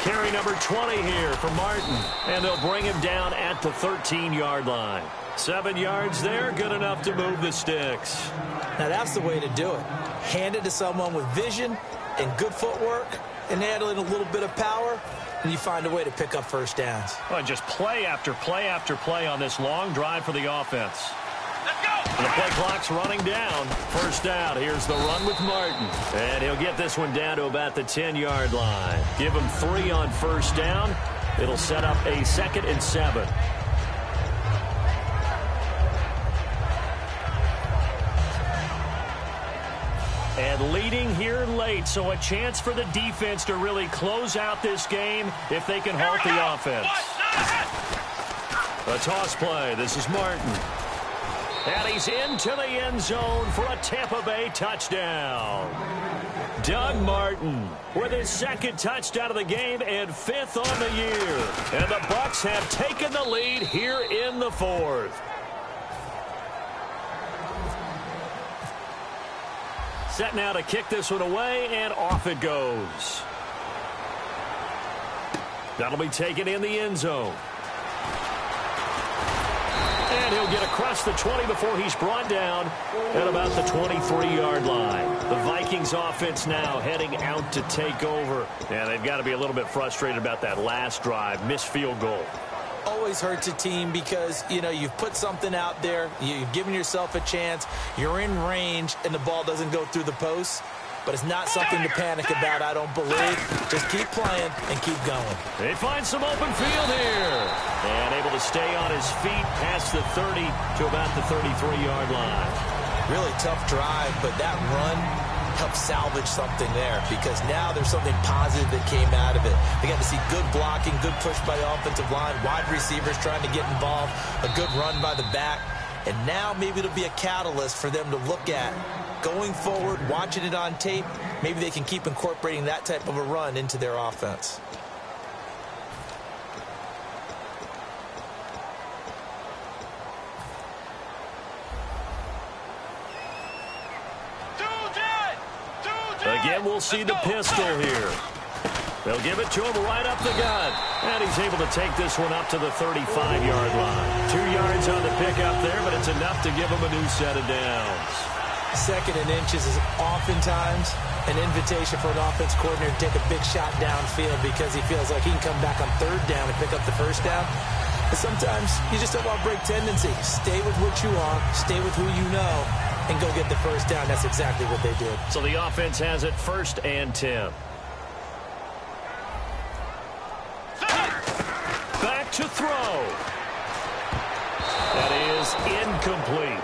Carry number 20 here for Martin. And they'll bring him down at the 13-yard line. 7 yards there, good enough to move the sticks. Now that's the way to do it. Hand it to someone with vision and good footwork and add in a little bit of power, and you find a way to pick up 1st downs. Well, just play after play after play on this long drive for the offense. Let's go. The play clock's running down. 1st down. Here's the run with Martin. And he'll get this one down to about the 10-yard line. Give him 3 on 1st down. It'll set up a 2nd and 7. And leading here late, so a chance for the defense to really close out this game if they can halt the offense. A toss play. This is Martin. And he's into the end zone for a Tampa Bay touchdown. Doug Martin with his 2nd touchdown of the game and 5th on the year. And the Bucs have taken the lead here in the 4th. Set now to kick this one away, and off it goes. That'll be taken in the end zone. And he'll get across the 20 before he's brought down at about the 23-yard line. The Vikings offense now heading out to take over. And they've got to be a little bit frustrated about that last drive. Missed field goal. Always hurts a team because, you know, you've put something out there, you've given yourself a chance, you're in range, and the ball doesn't go through the post. But it's not something to panic about, I don't believe. Just keep playing and keep going. They find some open field here. And able to stay on his feet past the 30 to about the 33-yard line. Really tough drive, but that run helped salvage something there because now there's something positive that came out of it. They got to see good blocking, good push by the offensive line, wide receivers trying to get involved, a good run by the back. And now maybe it'll be a catalyst for them to look at going forward, watching it on tape. Maybe they can keep incorporating that type of a run into their offense. Again, we'll see the pistol here. They'll give it to him right up the gut. And he's able to take this one up to the 35-yard line. 2 yards on the pickup there, but it's enough to give him a new set of downs. 2nd and inches is oftentimes an invitation for an offense coordinator to take a big shot downfield because he feels like he can come back on 3rd down and pick up the 1st down. But sometimes you just don't want to break tendency. Stay with what you are, stay with who you know, and go get the 1st down. That's exactly what they did. So the offense has it 1st and 10. Back to throw. That is incomplete.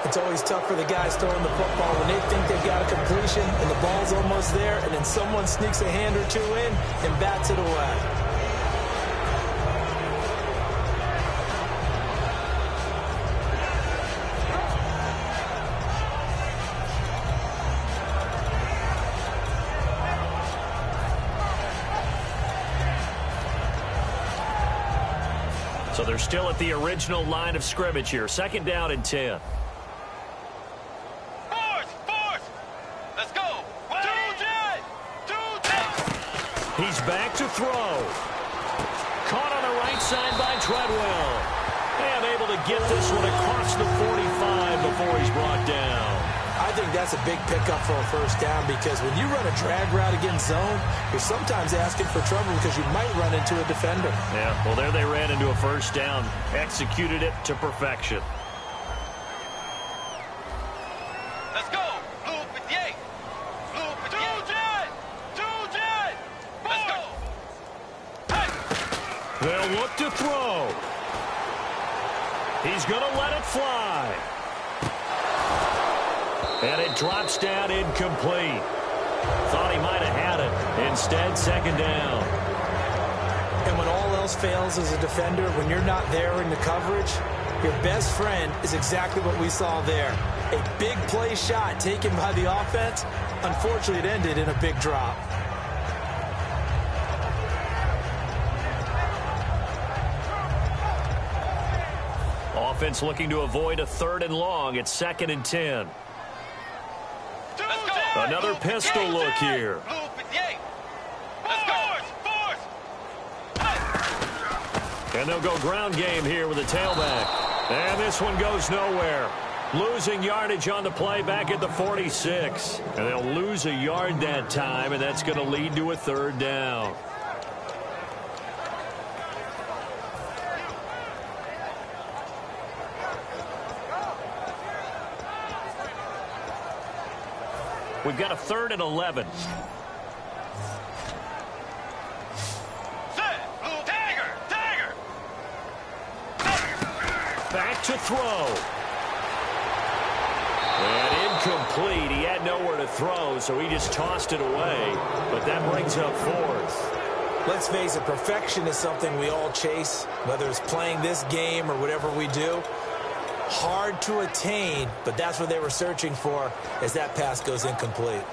It's always tough for the guys throwing the football when they think they've got a completion and the ball's almost there, and then someone sneaks a hand or two in and bats it away. So they're still at the original line of scrimmage here. 2nd down and 10. Force! Let's go! 2-10! He's back to throw. Caught on the right side by Treadwell. And able to get this one across the 45 before he's brought down. I think that's a big pickup for a first down because when you run a drag route against zone, you're sometimes asking for trouble because you might run into a defender. Yeah, well, there they ran into a first down. Executed it to perfection. Let's go. Blue 58. Blue 58. Let's go. Hey. They'll look to throw. He's going to let it fly. And it drops down incomplete. Thought he might have had it. Instead, second down. And when all else fails as a defender, when you're not there in the coverage, your best friend is exactly what we saw there. A big play shot taken by the offense. Unfortunately, it ended in a big drop. Offense looking to avoid a 3rd and long. It's 2nd and 10. Another pistol look here. Blue 58. Let's go. Force. And they'll go ground game here with a tailback. And this one goes nowhere. Losing yardage on the play back at the 46. And they'll lose a yard that time, and that's going to lead to a 3rd down. We've got a 3rd and 11. Tiger. Back to throw. And incomplete. He had nowhere to throw, so he just tossed it away. But that brings up 4th. Let's face it, perfection is something we all chase, whether it's playing this game or whatever we do. Hard to attain, but that's what they were searching for as that pass goes incomplete.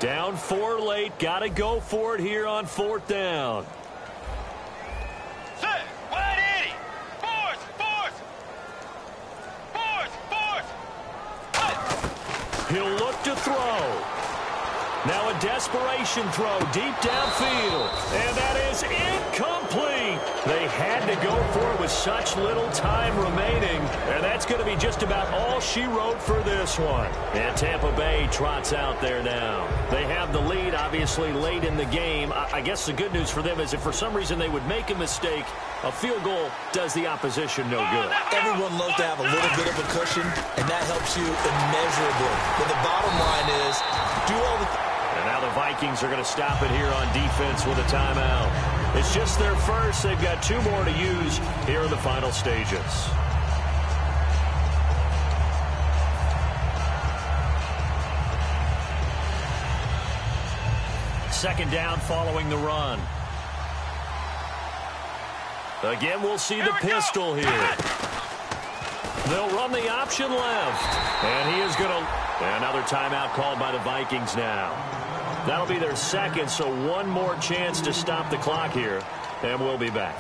Down 4 late. Got to go for it here on 4th down. Set. Wide 80. Force. He'll look to throw. Now a desperation throw deep downfield. And that is incomplete. They had to go for it with such little time remaining. And that's going to be just about all she wrote for this one. And Tampa Bay trots out there now. They have the lead, obviously, late in the game. I guess the good news for them is if for some reason they would make a mistake, a field goal does the opposition no good. Everyone loves to have a little bit of a cushion, and that helps you immeasurably. But the bottom line is, do all the... And now the Vikings are going to stop it here on defense with a timeout. It's just their first. They've got 2 more to use here in the final stages. Second down following the run. Again, we'll see the pistol here. They'll run the option left. And he is going to... Another timeout called by the Vikings now. That'll be their second, so one more chance to stop the clock here. And we'll be back.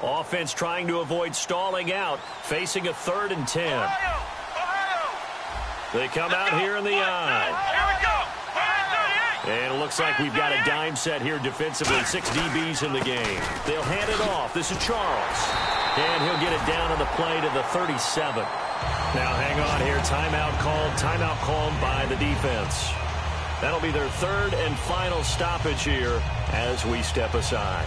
Offense trying to avoid stalling out, facing a 3rd and 10. Ohio. They come out here in the eye. Here we go. And it looks like we've got a dime set here defensively. 6 DBs in the game. They'll hand it off. This is Charles. And he'll get it down on the play to the 37. Now hang on here. Timeout called by the defense. That'll be their 3rd and final stoppage here as we step aside.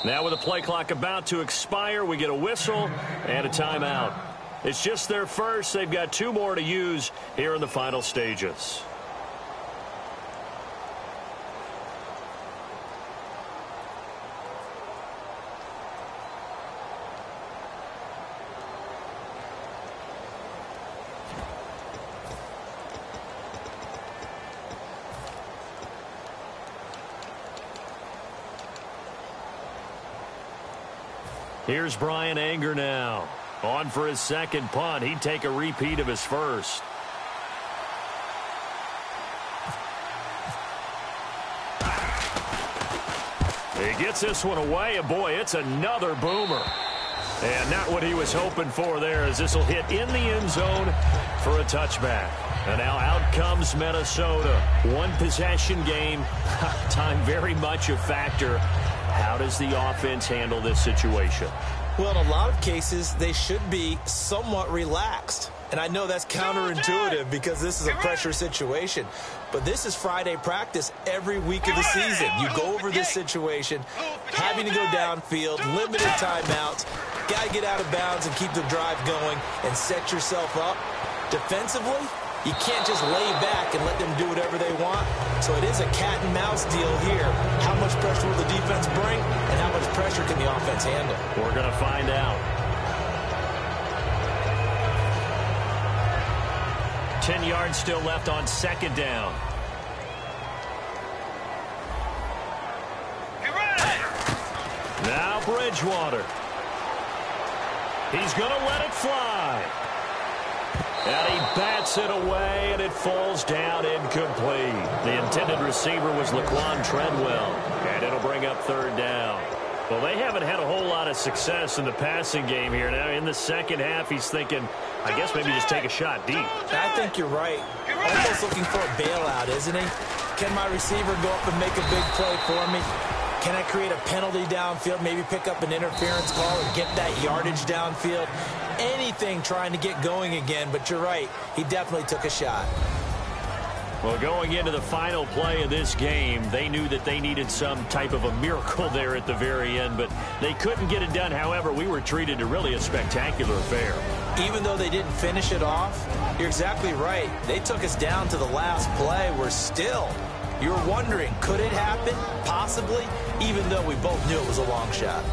Now with the play clock about to expire, we get a whistle and a timeout. It's just their first. They've got 2 more to use here in the final stages. Here's Brian Anger now. On for his second punt. He'd take a repeat of his first. He gets this one away, and boy, it's another boomer. And not what he was hoping for there, as this will hit in the end zone for a touchback. And now out comes Minnesota. 1 possession game. Time very much a factor. How does the offense handle this situation? Well, in a lot of cases, they should be somewhat relaxed. And I know that's counterintuitive because this is a pressure situation. But this is Friday practice every week of the season. You go over this situation, having to go downfield, limited timeouts, got to get out of bounds and keep the drive going and set yourself up. Defensively, you can't just lay back and let them do whatever they want. So it is a cat and mouse deal here. How much pressure will the defense bring, and how much pressure can the offense handle? We're going to find out. 10 yards still left on second down. Now Bridgewater. He's going to let it fly. And he bats it away, and it falls down incomplete. The intended receiver was Laquan Treadwell, and it'll bring up third down. Well, they haven't had a whole lot of success in the passing game here. Now, in the second half, he's thinking, I guess maybe just take a shot deep. I think you're right. Almost looking for a bailout, isn't he? Can my receiver go up and make a big play for me? Can I create a penalty downfield, maybe pick up an interference call and get that yardage downfield? Anything trying to get going again, but you're right. He definitely took a shot. Well, going into the final play of this game, they knew that they needed some type of a miracle there at the very end, but they couldn't get it done. However, we were treated to really a spectacular affair. Even though they didn't finish it off, you're exactly right. They took us down to the last play. We're still, you were wondering, could it happen? Possibly, even though we both knew it was a long shot.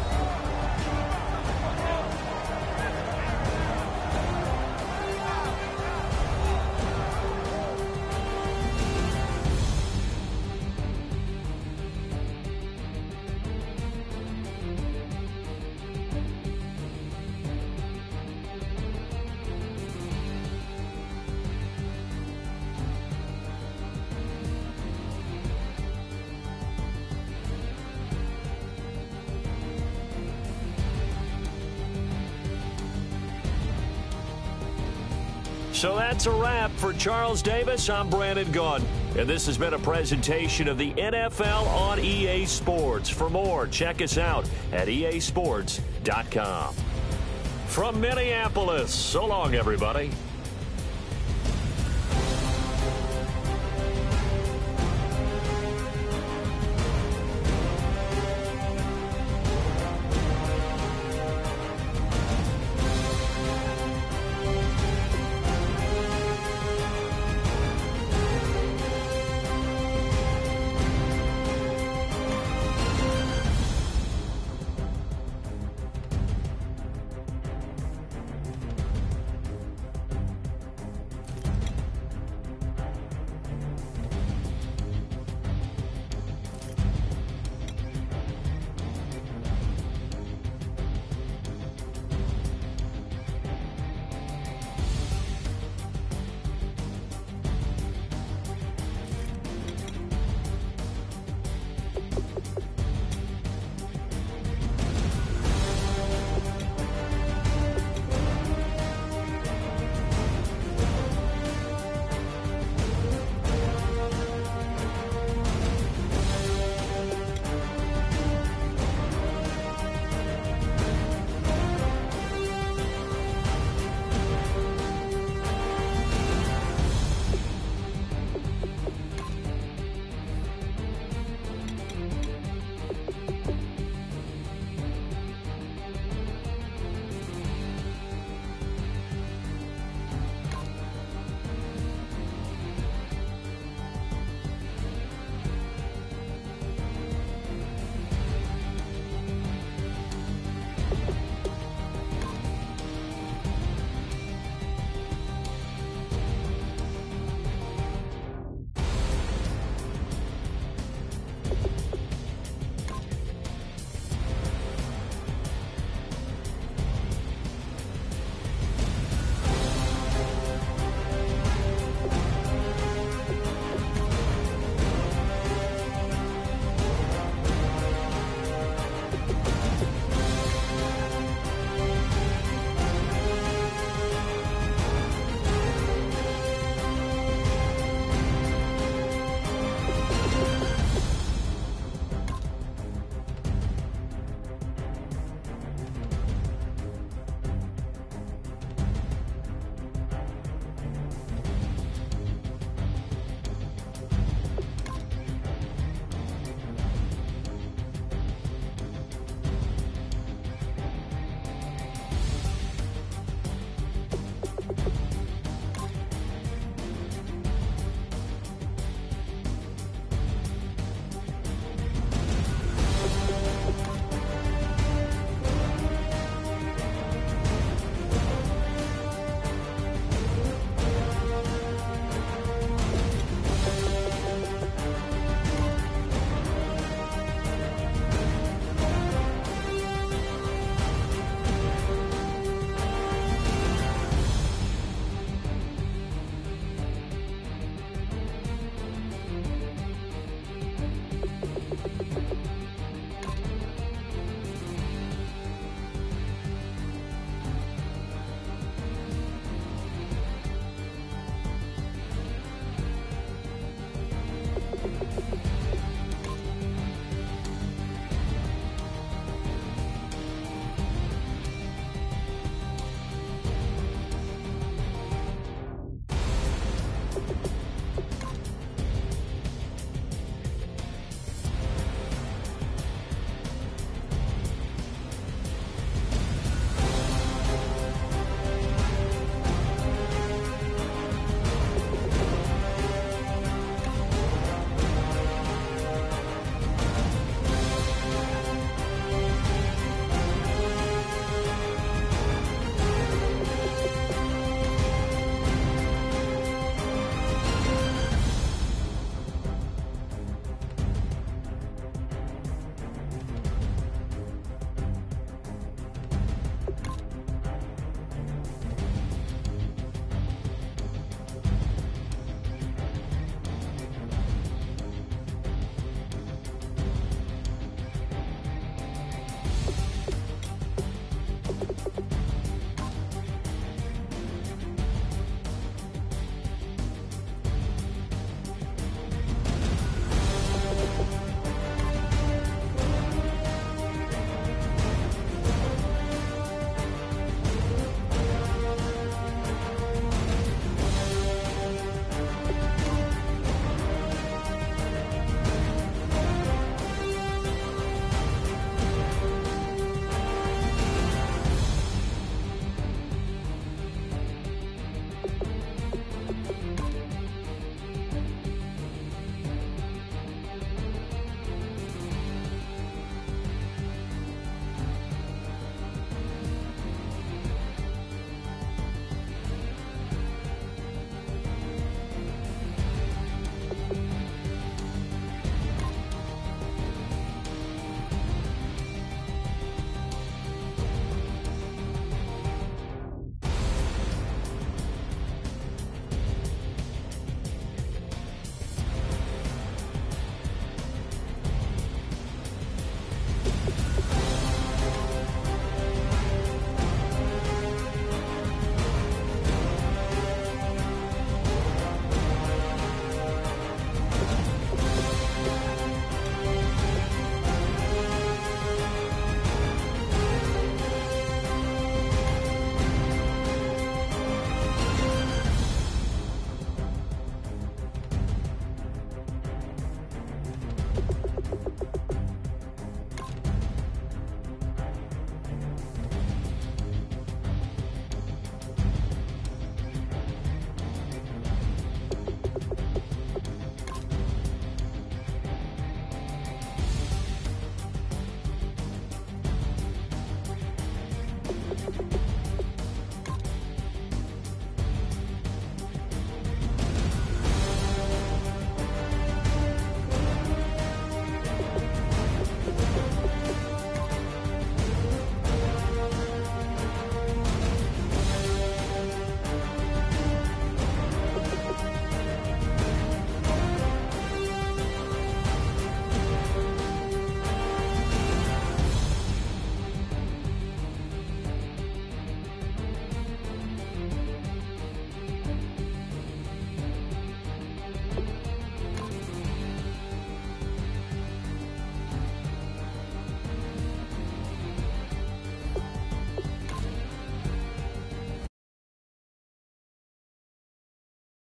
So that's a wrap for Charles Davis. I'm Brandon Gaudin, and this has been a presentation of the NFL on EA Sports. For more, check us out at easports.com. From Minneapolis, so long, everybody.